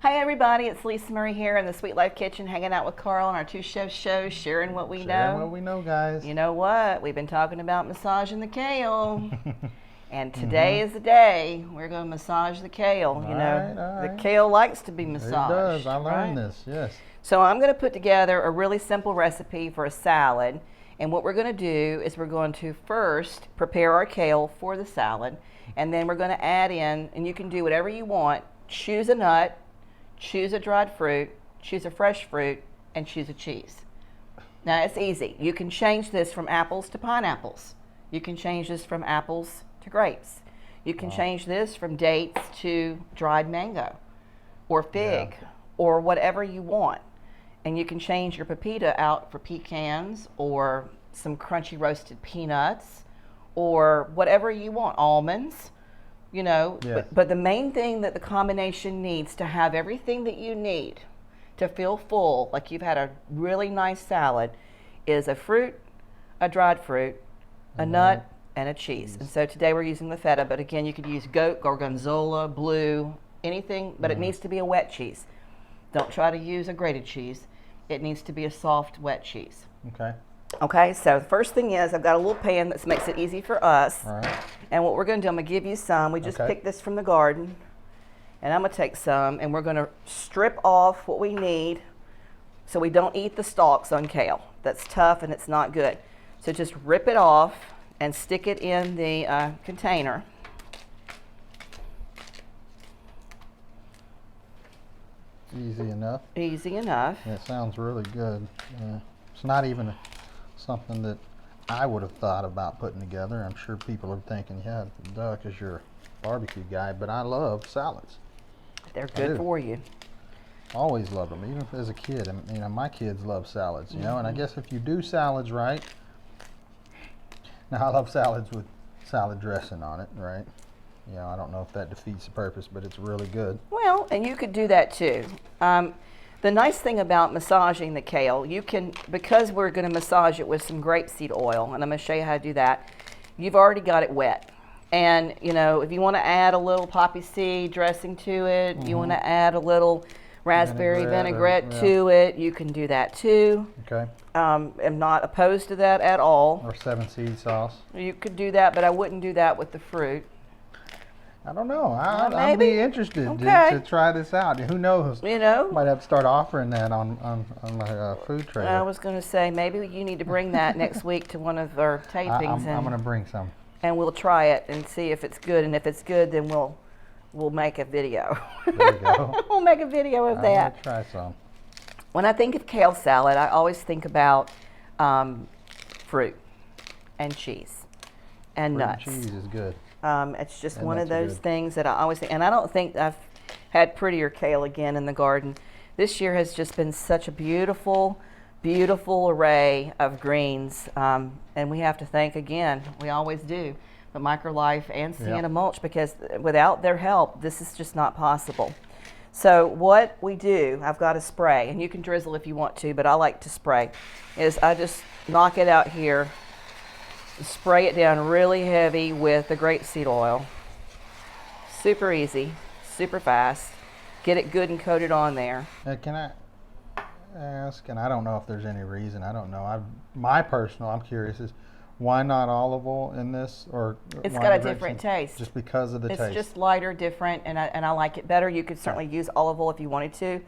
Hi everybody, it's Lisa Murray here in the Sweet Life Kitchen, hanging out with Carl on our two-chef show, sharing what we know. Sharing what we know, guys. You know what? We've been talking about massaging the kale. And today is the day we're going to massage the kale. All You know, right. the kale likes to be massaged. It does. I learned right? this, yes. So I'm going to put together a really simple recipe for a salad. And what we're going to do is we're going to first prepare our kale for the salad. And then we're going to add in, and you can do whatever you want, choose a nut, choose a dried fruit, choose a fresh fruit, and choose a cheese. Now it's easy. You can change this from apples to pineapples. You can change this from apples to grapes. You can change this from dates to dried mango or fig or whatever you want. And you can change your pepita out for pecans or some crunchy roasted peanuts or whatever you want, almonds. You know, but the main thing that the combination needs to have everything that you need to feel full, like you've had a really nice salad, is a fruit, a dried fruit, a nut, and a cheese. And so today we're using the feta, but again, you could use goat, gorgonzola, blue, anything, but it needs to be a wet cheese. Don't try to use a grated cheese. It needs to be a soft, wet cheese. Okay. Okay, so the first thing is I've got a little pan that makes it easy for us. All right. And what we're going to do, I'm going to give you some. We just picked this from the garden. And I'm going to take some, and we're going to strip off what we need so we don't eat the stalks on kale. That's tough and it's not good. So just rip it off and stick it in the container. Easy enough. Easy enough. Yeah, it sounds really good. It's not even something that I would have thought about putting together. I'm sure people are thinking, yeah, duh, because you're a barbecue guy, but I love salads. They're good for you. Always loved them, even as a kid. And, you know, my kids love salads, you know, and I guess if you do salads right, now I love salads with salad dressing on it, right? You know, I don't know if that defeats the purpose, but it's really good. Well, and you could do that too. The nice thing about massaging the kale, you can, because we're going to massage it with some grapeseed oil, and I'm going to show you how to do that, you've already got it wet. And, you know, if you want to add a little poppy seed dressing to it, you want to add a little raspberry vinaigrette to it, you can do that too. Okay. I'm not opposed to that at all. Or 7 seed sauce. You could do that, but I wouldn't do that with the fruit. I don't know. I'd be interested to try this out. Who knows? You know, might have to start offering that on my food tray. I was going to say maybe you need to bring that next week to one of our tapings. I'm going to bring some. And we'll try it and see if it's good. And if it's good, then we'll make a video. There you go. We'll make a video of that. I'm going to try some. When I think of kale salad, I always think about fruit and cheese and nuts. Cheese is good. It's just one of those things that I always think, and I don't think I've had prettier kale again in the garden. This year has just been such a beautiful, beautiful array of greens, and we have to thank again, we always do, but Microlife and Sienna Mulch, because without their help, this is just not possible. So what we do, I've got a spray, and you can drizzle if you want to, but I like to spray, is I just knock it out here, spray it down really heavy with the grapeseed oil. Super easy, super fast. Get it good and coated on there. Can I ask, and I don't know if there's any reason, I don't know. I'm curious, is why not olive oil in this? Or it's got a different taste. Just because of the taste? It's just lighter, different, and I like it better. You could certainly use olive oil if you wanted to.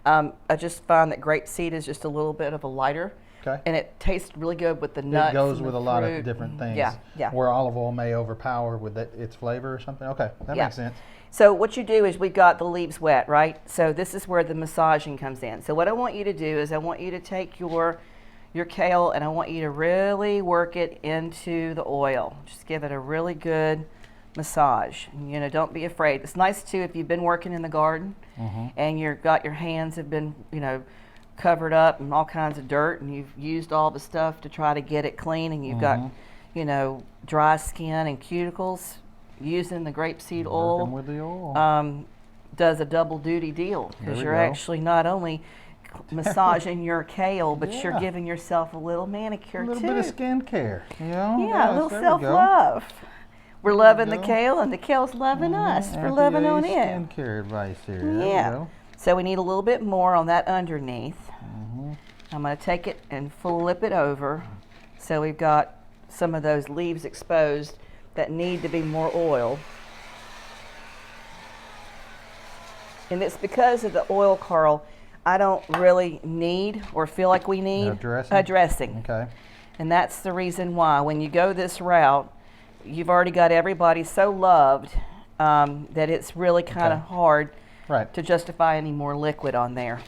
I just find that grapeseed is just a little bit of a lighter. Okay. And it tastes really good with the nuts. It goes with a lot of different things. Yeah. Where olive oil may overpower with its flavor or something. Okay, that makes sense. So what you do is we've got the leaves wet, right? So this is where the massaging comes in. So what I want you to do is I want you to take your kale and I want you to really work it into the oil. Just give it a really good massage. You know, don't be afraid. It's nice too if you've been working in the garden and your hands have been, you know, covered up and all kinds of dirt, and you've used all the stuff to try to get it clean, and you've got, you know, dry skin and cuticles. Using the grapeseed oil, with the oil does a double duty deal, because you're actually not only massaging your kale, but you're giving yourself a little manicure too. A little bit of skin care, you know? Yeah, a little self-love. We're loving the kale, and the kale's loving us for loving on it. Skin care advice here. Yeah. So we need a little bit more on that underneath. Mm-hmm. I'm going to take it and flip it over. So we've got some of those leaves exposed that need to be more oil. And it's because of the oil, Carl, I don't really need or feel like we need a dressing. Okay. And that's the reason why when you go this route, you've already got everybody so loved that it's really kind of hard to justify any more liquid on there.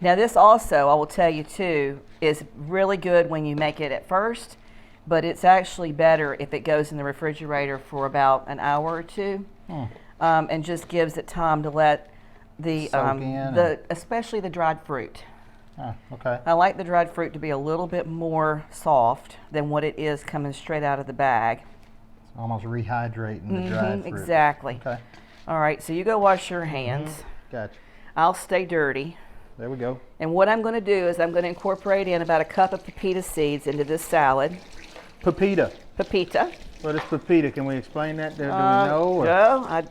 Now this also, I will tell you too, is really good when you make it at first, but it's actually better if it goes in the refrigerator for about an hour or two, and just gives it time to let the especially the dried fruit. Okay. I like the dried fruit to be a little bit more soft than what it is coming straight out of the bag. It's almost rehydrating the dried fruit. Exactly. Okay. All right, so you go wash your hands. Gotcha. I'll stay dirty. There we go. And what I'm going to do is I'm going to incorporate in about a cup of pepita seeds into this salad. Pepita. Pepita. What is pepita? Can we explain that? Do we know? Or? No,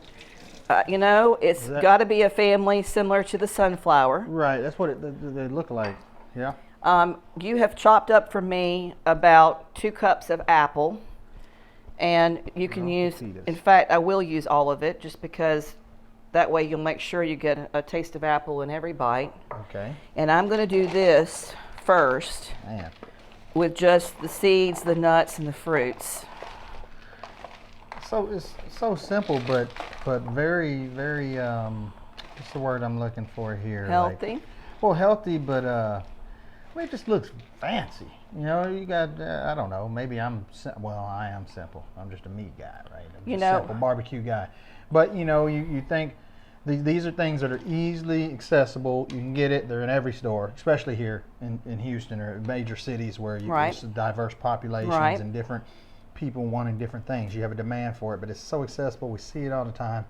you know, it's got to be a family similar to the sunflower. Right, that's what they look like. Yeah. You have chopped up for me about 2 cups of apple, and you can use, pepitas. In fact, I will use all of it just because that way you'll make sure you get a taste of apple in every bite. Okay. And I'm going to do this first with just the seeds, the nuts, and the fruits. So it's so simple, but very what's the word I'm looking for here? Healthy. Healthy, but it just looks fancy. You know, you got I don't know. Maybe I am simple. I'm just a meat guy, right? I'm just a simple barbecue guy. But you know, you think these are things that are easily accessible. You can get it. They're in every store, especially here in Houston or major cities where there's diverse populations and different people wanting different things. You have a demand for it, but it's so accessible. We see it all the time.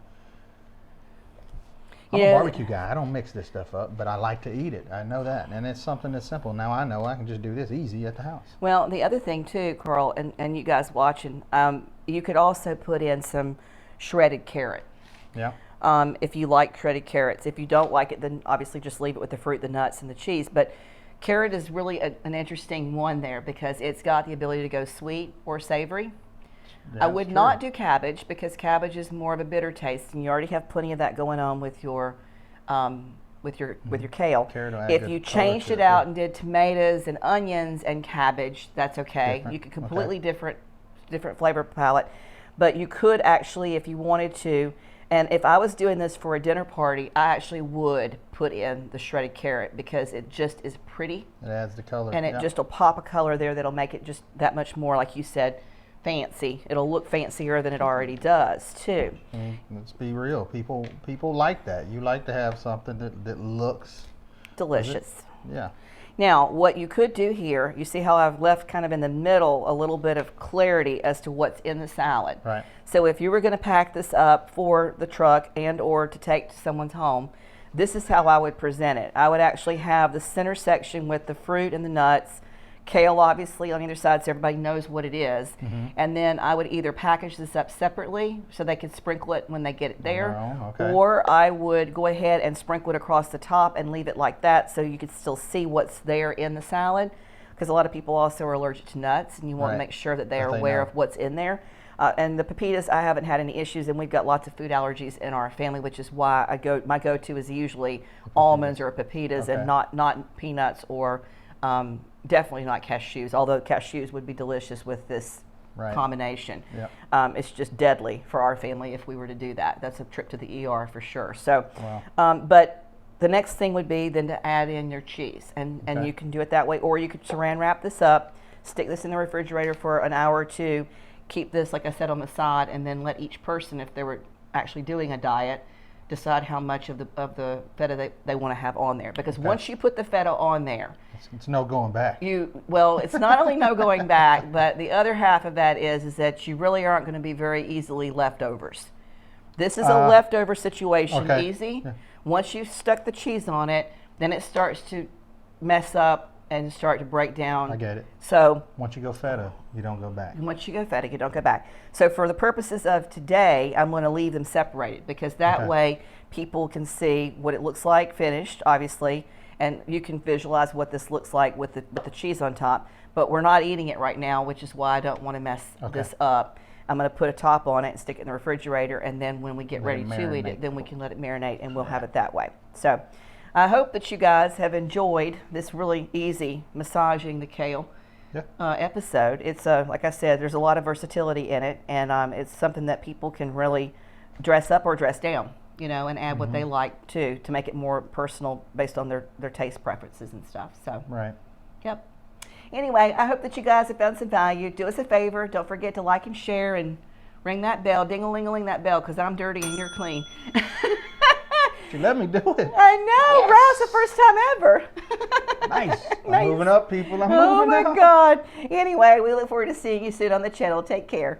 I'm a barbecue guy. I don't mix this stuff up, but I like to eat it. I know that. And it's something that's simple. Now I know I can just do this easy at the house. Well, the other thing too, Carl, and you guys watching, you could also put in some shredded carrot. Yeah. If you like shredded carrots. If you don't like it, then obviously just leave it with the fruit, the nuts, and the cheese. But carrot is really an interesting one there because it's got the ability to go sweet or savory. I would not do cabbage because cabbage is more of a bitter taste, and you already have plenty of that going on with your kale. If you changed it out and did tomatoes and onions and cabbage, that's okay. You could completely different flavor palette, but you could actually, if you wanted to. And if I was doing this for a dinner party, I actually would put in the shredded carrot because it just is pretty. It adds the color. And it just will pop a color there that'll make it just that much more, like you said, fancy. It'll look fancier than it already does, too. Let's be real. People like that. You like to have something that looks delicious. Yeah. Now, what you could do here, you see how I've left kind of in the middle a little bit of clarity as to what's in the salad. Right. So if you were going to pack this up for the truck and or to take to someone's home, this is how I would present it. I would actually have the center section with the fruit and the nuts, kale obviously on either side so everybody knows what it is. And then I would either package this up separately so they could sprinkle it when they get it there, or I would go ahead and sprinkle it across the top and leave it like that so you could still see what's there in the salad, because a lot of people also are allergic to nuts and you want to make sure that they are aware of what's in there. And the pepitas, I haven't had any issues, and we've got lots of food allergies in our family, which is why my go-to is usually almonds or pepitas and not peanuts or definitely not cashews, although cashews would be delicious with this combination. It's just deadly for our family if we were to do that. That's a trip to the ER for sure. So, but the next thing would be then to add in your cheese, and you can do it that way, or you could saran wrap this up, stick this in the refrigerator for an hour or two, keep this, like I said, on the side, and then let each person, if they were actually doing a diet, decide how much of the feta they want to have on there. Because once you put the feta on there, it's no going back. It's not only no going back, but the other half of that is that you really aren't going to be very easily leftovers. This is a leftover situation, easy. Once you've stuck the cheese on it, then it starts to mess up and start to break down. I get it. So Once you go feta, you don't go back. once you go feta, you don't go back. So for the purposes of today, I'm going to leave them separated because that Okay. way people can see what it looks like finished, obviously, and you can visualize what this looks like with the cheese on top. But we're not eating it right now, which is why I don't want to mess Okay. this up. I'm going to put a top on it and stick it in the refrigerator, and then when we get Let ready it to eat marinate. it, then we can let it marinate, and we'll have it that way. So I hope that you guys have enjoyed this really easy massaging the kale Yeah. episode. It's like I said, there's a lot of versatility in it, and it's something that people can really dress up or dress down, you know, and add what they like to make it more personal based on their taste preferences and stuff. So, Right. yep. Anyway, I hope that you guys have found some value. Do us a favor. Don't forget to like and share and ring that bell, ding-a-ling-a-ling that bell, because I'm dirty and you're clean. You let me do it. I know, Yes. Ralph's the first time ever. Nice. I'm Nice. moving up, people. I'm Oh moving my up. God. Anyway, we look forward to seeing you soon on the channel. Take care.